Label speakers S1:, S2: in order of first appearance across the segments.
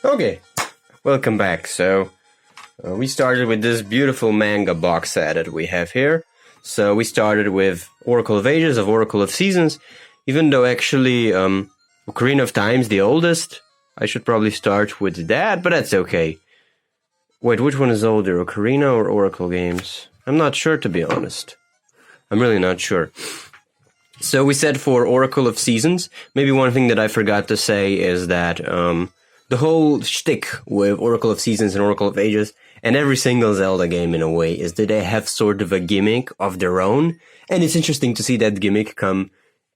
S1: Okay, welcome back. So, we started with this beautiful manga box set that we have here. So we started with Oracle of Ages, of Oracle of Seasons, even though actually Ocarina of Time's the oldest. I should probably start with that, but that's okay. Wait, which one is older, Ocarina or Oracle games? I'm not sure, to be honest. I'm really not sure. So we said for Oracle of Seasons, maybe one thing that I forgot to say is that the whole shtick with Oracle of Seasons and Oracle of Ages and every single Zelda game in a way is that they have sort of a gimmick of their own. And it's interesting to see that gimmick come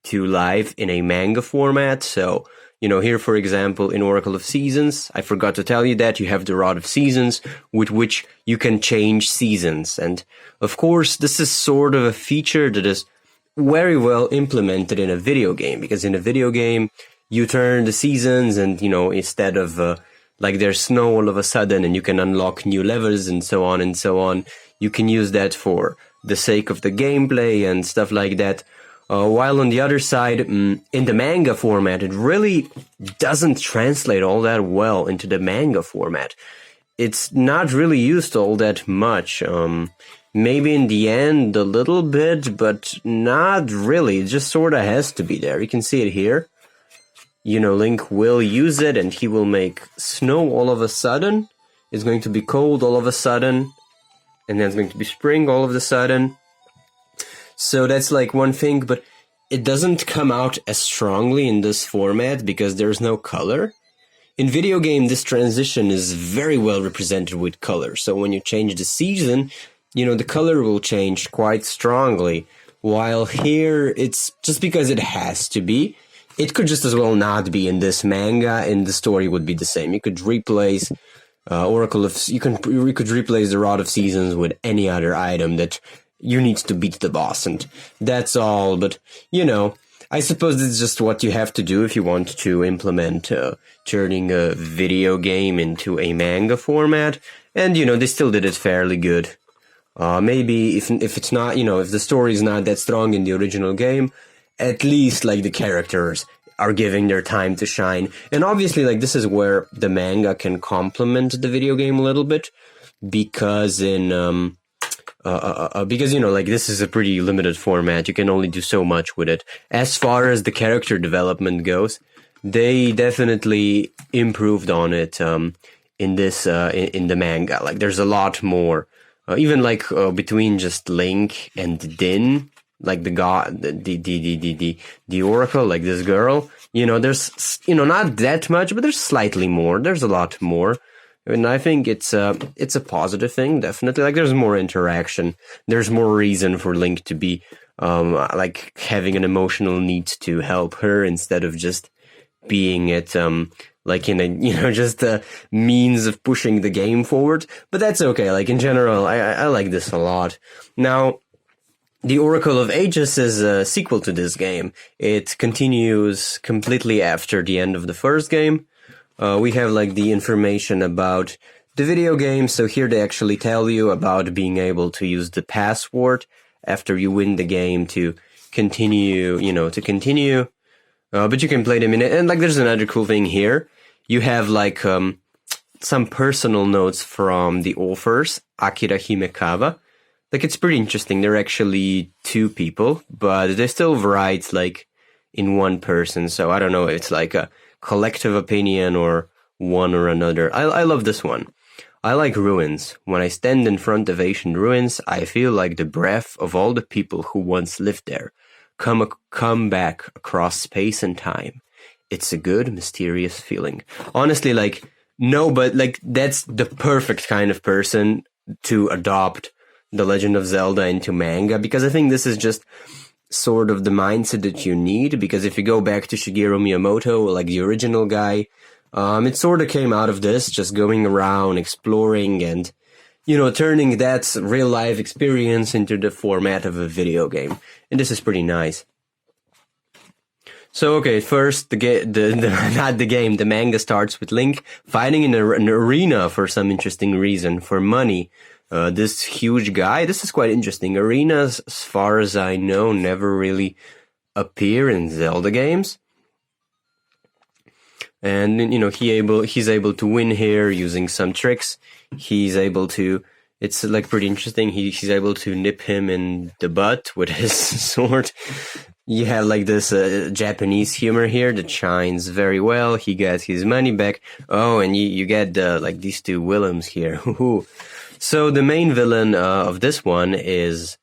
S1: to life in a manga format. So, you know, here, for example, in Oracle of Seasons, I forgot to tell you that you have the Rod of Seasons with which you can change seasons. And of course, this is sort of a feature that is very well implemented in a video game, because in a video game, you turn the seasons and, you know, instead of like there's snow all of a sudden and you can unlock new levels and so on and so on, you can use that for the sake of the gameplay and stuff like that. While on the other side, in the manga format, it really doesn't translate all that well into the manga format. It's not really used all that much. Maybe in the end a little bit, but not really. It just sort of has to be there. You can see it here. You know, Link will use it and he will make snow all of a sudden. It's going to be cold all of a sudden. And then it's going to be spring all of a sudden. So that's like one thing, but it doesn't come out as strongly in this format because there's no color. In video game, this transition is very well represented with color. So when you change the season, you know, the color will change quite strongly. While here, it's just because it has to be. It could just as well not be in this manga, and the story would be the same. You could replace you could replace the Rod of Seasons with any other item that you need to beat the boss, and that's all. But, you know, I suppose it's just what you have to do if you want to implement turning a video game into a manga format. And, you know, they still did it fairly good. Maybe if it's not, you know, if the story is not that strong in the original game, at least, like, the characters are giving their time to shine. And obviously, like, this is where the manga can complement the video game a little bit, because because, you know, like, this is a pretty limited format. You can only do so much with it. As far as the character development goes, they definitely improved on it in this in the manga. Like, there's a lot more. Even like between just Link and Din, like the god, the Oracle, like this girl, you know, there's, you know, not that much, but there's slightly more. There's a lot more. And I think it's a positive thing, definitely. Like, there's more interaction. There's more reason for Link to be, like, having an emotional need to help her instead of just being it, like, in a, you know, just a means of pushing the game forward. But that's okay. Like, in general, I like this a lot. Now, the Oracle of Ages is a sequel to this game. It continues completely after the end of the first game. We have, like, the information about the video game. So here they actually tell you about being able to use the password after you win the game to continue, you know, to continue. But you can play them in it. And, like, there's another cool thing here. You have, like, some personal notes from the authors, Akira Himekawa. Like, it's pretty interesting. They're actually two people, but they still write, like, in one person. So I don't know if it's like a collective opinion or one or another. I love this one. I like ruins. When I stand in front of ancient ruins, I feel like the breath of all the people who once lived there come back across space and time. It's a good, mysterious feeling. Honestly, like, no, but, like, that's the perfect kind of person to adopt The Legend of Zelda into manga, because I think this is just sort of the mindset that you need, because if you go back to Shigeru Miyamoto, like the original guy, it sort of came out of this, just going around, exploring, and, you know, turning that real-life experience into the format of a video game. And this is pretty nice. So, okay, first, the manga starts with Link fighting in an arena for some interesting reason, for money. This huge guy, this is quite interesting. Arenas, as far as I know, never really appear in Zelda games. and he's able to win here using some tricks. He's able to. It's like pretty interesting. He's able to nip him in the butt with his sword. You have like this Japanese humor here that shines very well. He gets his money back. Oh, and you get like these two Willems here. So the main villain of this one is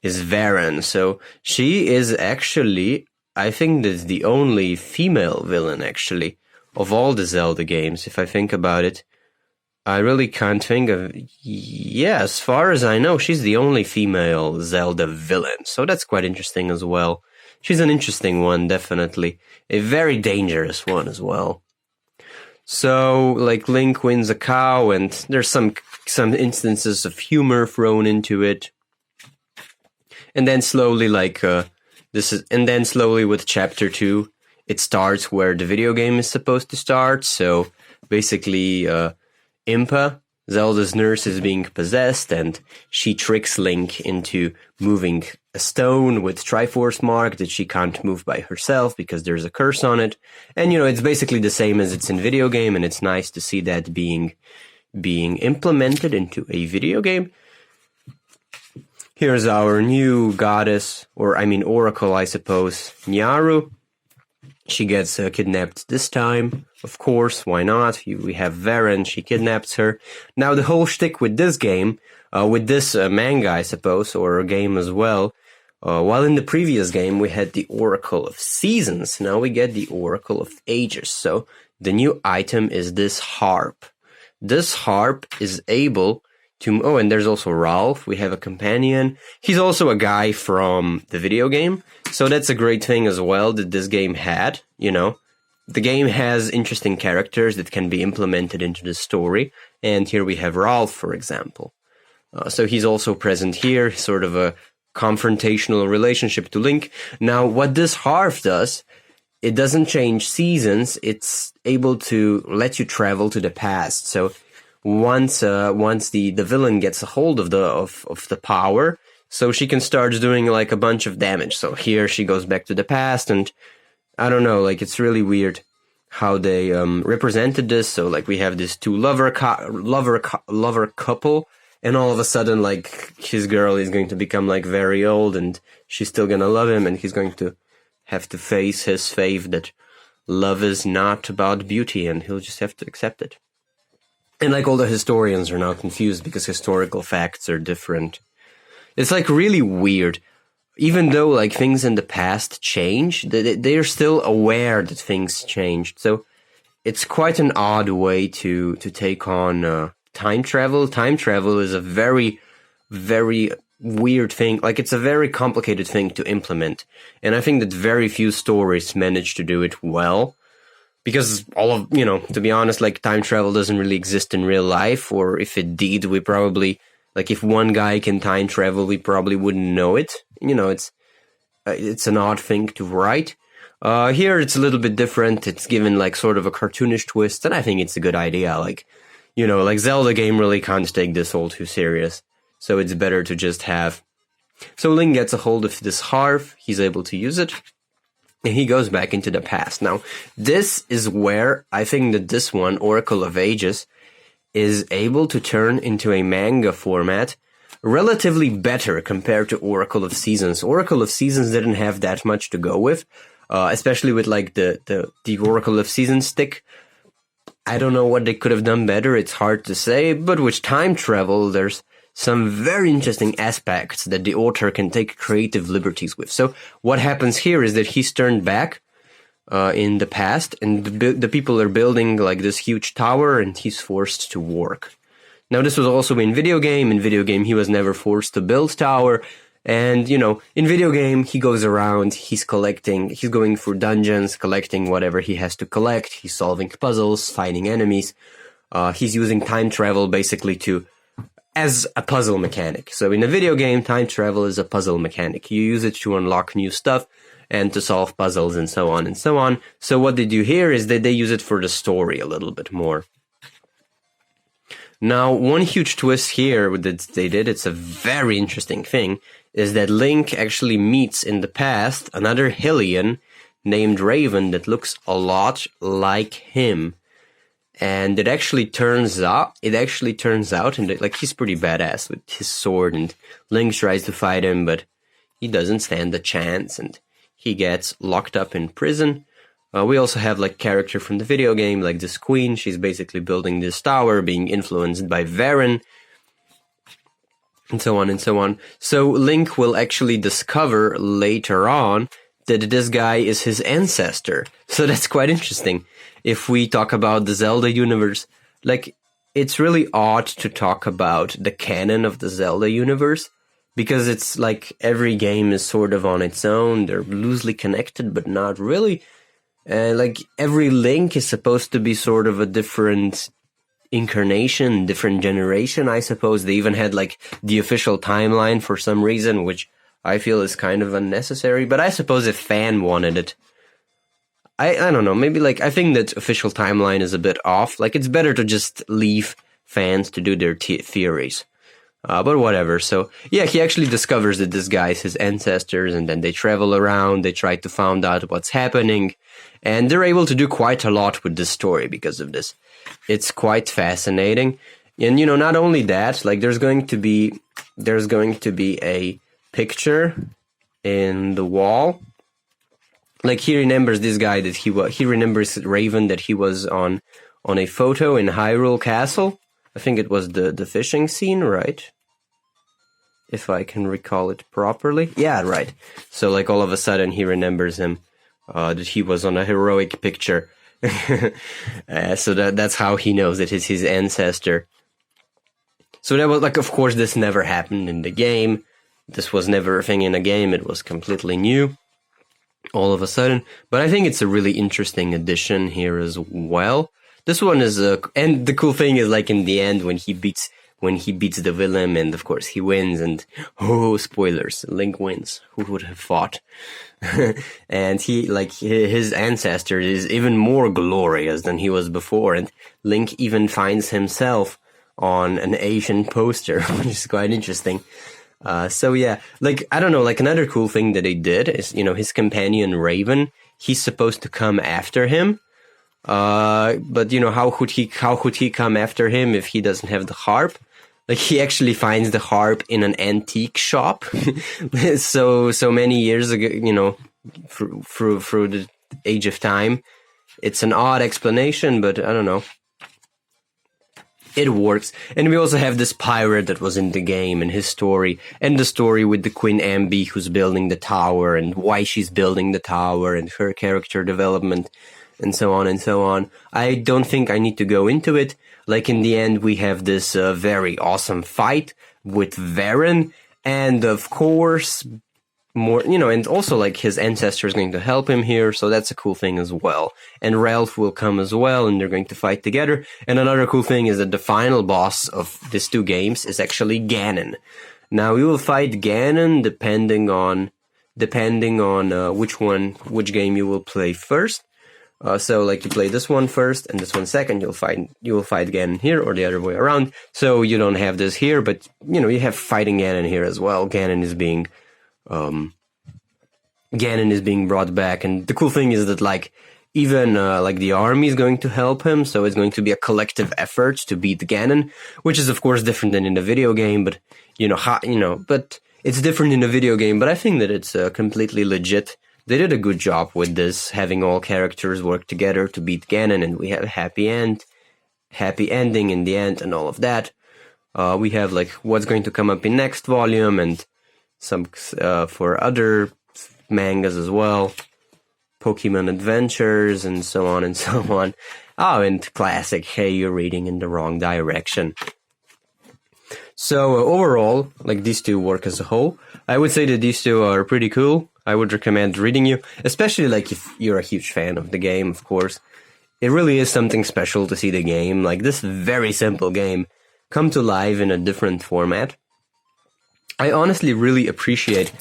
S1: Varen. So she is actually, I think, that's the only female villain actually of all the Zelda games. If I think about it, I really can't think of. Yeah, as far as I know, she's the only female Zelda villain. So that's quite interesting as well. She's an interesting one, definitely. A very dangerous one as well. So, like, Link wins a cow, and there's some instances of humor thrown into it. And then slowly, slowly with Chapter 2, it starts where the video game is supposed to start. So, basically, Impa, Zelda's nurse, is being possessed, and she tricks Link into moving a stone with Triforce mark that she can't move by herself because there's a curse on it. And, it's basically the same as it's in video game, and it's nice to see that being implemented into a video game. Here's our new goddess, Oracle, I suppose, Nyaru. She gets kidnapped this time. Of course, why not? We have Varen, she kidnaps her. Now, the whole shtick with this game, with this manga, I suppose, or a game as well, while in the previous game we had the Oracle of Seasons, now we get the Oracle of Ages. So the new item is this harp. This harp is able to... Oh, and there's also Ralph. We have a companion. He's also a guy from the video game. So that's a great thing as well that this game had, The game has interesting characters that can be implemented into the story. And here we have Ralph, for example. So he's also present here, sort of a confrontational relationship to Link. Now, what this harp does, it doesn't change seasons. It's able to let you travel to the past. So once the villain gets a hold of the power, so she can start doing like a bunch of damage. So here she goes back to the past, and I don't know, like it's really weird how they represented this. So like we have this two lover couple, and all of a sudden like his girl is going to become like very old, and she's still gonna love him, and he's going to have to face his fate that love is not about beauty, and he'll just have to accept it. And like all the historians are now confused because historical facts are different. It's like really weird. Even though like things in the past change, they're still aware that things changed. So it's quite an odd way to take on time travel. Time travel is a very, very weird thing. Like it's a very complicated thing to implement. And I think that very few stories manage to do it well. Because to be honest, like time travel doesn't really exist in real life. Or if it did, we probably... Like, if one guy can time travel, we probably wouldn't know it. It's an odd thing to write. Here, it's a little bit different. It's given, like, sort of a cartoonish twist, and I think it's a good idea. Like, Zelda game really can't take this all too serious. So it's better to just have... So Link gets a hold of this harp. He's able to use it. And he goes back into the past. Now, this is where I think that this one, Oracle of Ages, is able to turn into a manga format relatively better compared to Oracle of Seasons. Oracle of Seasons didn't have that much to go with, especially with like the Oracle of Seasons stick. I don't know what they could have done better, it's hard to say, but with time travel, there's some very interesting aspects that the author can take creative liberties with. So what happens here is that he's turned back in the past, and the people are building like this huge tower, and he's forced to work. Now, this was also in video game. In video game, he was never forced to build tower. And, in video game, he goes around, he's going through dungeons, collecting whatever he has to collect. He's solving puzzles, fighting enemies. He's using time travel basically as a puzzle mechanic. So in a video game, time travel is a puzzle mechanic. You use it to unlock new stuff and to solve puzzles and so on and so on. So what they do here is that they use it for the story a little bit more. Now, one huge twist here that they did, it's a very interesting thing, is that Link actually meets in the past another Hylian named Raven that looks a lot like him. And it actually turns out, and like he's pretty badass with his sword, and Link tries to fight him, but he doesn't stand a chance, and he gets locked up in prison. We also have like character from the video game, like this queen. She's basically building this tower, being influenced by Varen, and so on and so on. So Link will actually discover later on that this guy is his ancestor. So that's quite interesting. If we talk about the Zelda universe, like, it's really odd to talk about the canon of the Zelda universe, because it's like every game is sort of on its own. They're loosely connected, but not really. Like, every Link is supposed to be sort of a different incarnation, different generation, I suppose. They even had like the official timeline for some reason, which I feel is kind of unnecessary, but I suppose if fan wanted it, I don't know, maybe like, I think that official timeline is a bit off. Like, it's better to just leave fans to do their theories. But whatever. So yeah, he actually discovers that this guy is his ancestors, and then they travel around, they try to find out what's happening, and they're able to do quite a lot with this story because of this. It's quite fascinating. And you know, not only that, like there's going to be a picture in the wall. Like, he remembers this guy that he remembers Raven, that he was on a photo in Hyrule Castle. I think it was the fishing scene, right? If I can recall it properly. Yeah, right. So like all of a sudden he remembers him, that he was on a heroic picture. So that's how he knows that it's his ancestor. So that was like, of course, this never happened in the game. This was never a thing in a game. It was completely new all of a sudden. But I think it's a really interesting addition here as well. This one is and the cool thing is, like, in the end when he beats the villain, and of course he wins, and oh, spoilers, Link wins. Who would have thought? And he, like, his ancestor is even more glorious than he was before, and Link even finds himself on an Asian poster, which is quite interesting. So yeah, like, I don't know, like, another cool thing that they did is, you know, his companion Raven, he's supposed to come after him. But you know, how could he come after him if he doesn't have the harp? Like, he actually finds the harp in an antique shop. so many years ago, you know, through the age of time. It's an odd explanation, but I don't know. It works. And we also have this pirate that was in the game, and his story, and the story with the Queen Ambi who's building the tower, and why she's building the tower, and her character development, and so on and so on. I don't think I need to go into it. Like, in the end, we have this very awesome fight with Varen, and of course, more, you know, and also, like, his ancestor is going to help him here, so that's a cool thing as well. And Ralph will come as well, and they're going to fight together. And another cool thing is that the final boss of these two games is actually Ganon. Now, we will fight Ganon depending on which game you will play first. So, like, you play this one first and this one second, you will fight Ganon here, or the other way around. So you don't have this here, but, you know, you have fighting Ganon here as well. Ganon is being brought back, and the cool thing is that, like, even like, the army is going to help him, so it's going to be a collective effort to beat Ganon, which is of course different than in the video game, but but it's different in the video game. But I think that it's completely legit. They did a good job with this, having all characters work together to beat Ganon, and we have a happy ending in the end, and all of that. We have, like, what's going to come up in next volume, and some for other mangas as well, Pokemon Adventures, and so on and so on. Oh, and classic, hey, you're reading in the wrong direction. So overall, like, these two work as a whole. I would say that these two are pretty cool. I would recommend reading you, especially, like, if you're a huge fan of the game, of course. It really is something special to see the game, like this very simple game, come to life in a different format. I honestly really appreciate...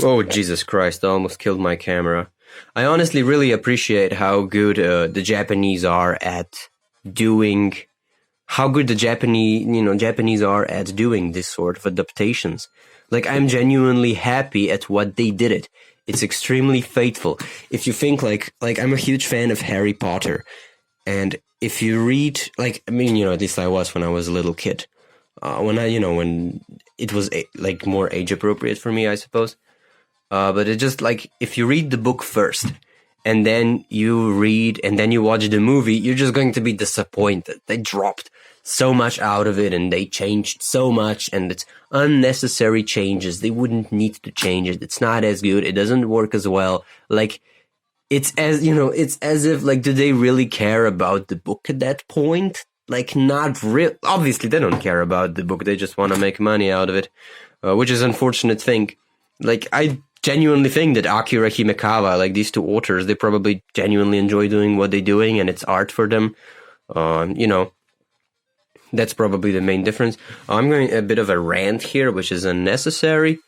S1: Oh, Jesus Christ, I almost killed my camera. I honestly really appreciate how good the Japanese are at doing... How good the Japanese are at doing this sort of adaptations. Like, I'm genuinely happy at what they did it. It's extremely faithful. If you think like I'm a huge fan of Harry Potter, and if you read, like, I mean, at least I was when I was a little kid, when it was like more age appropriate for me, I suppose. But it just like, if you read the book first and then you read and then you watch the movie, you're just going to be disappointed. They dropped so much out of it and they changed so much, and it's unnecessary changes. They wouldn't need to change it. It's not as good. It doesn't work as well. Like, it's as if, like, do they really care about the book at that point? Like, not real. Obviously, they don't care about the book. They just want to make money out of it, which is an unfortunate thing. Like, I genuinely think that Akira Himekawa, like these two authors, they probably genuinely enjoy doing what they're doing, and it's art for them. That's probably the main difference. I'm going a bit of a rant here, which is unnecessary.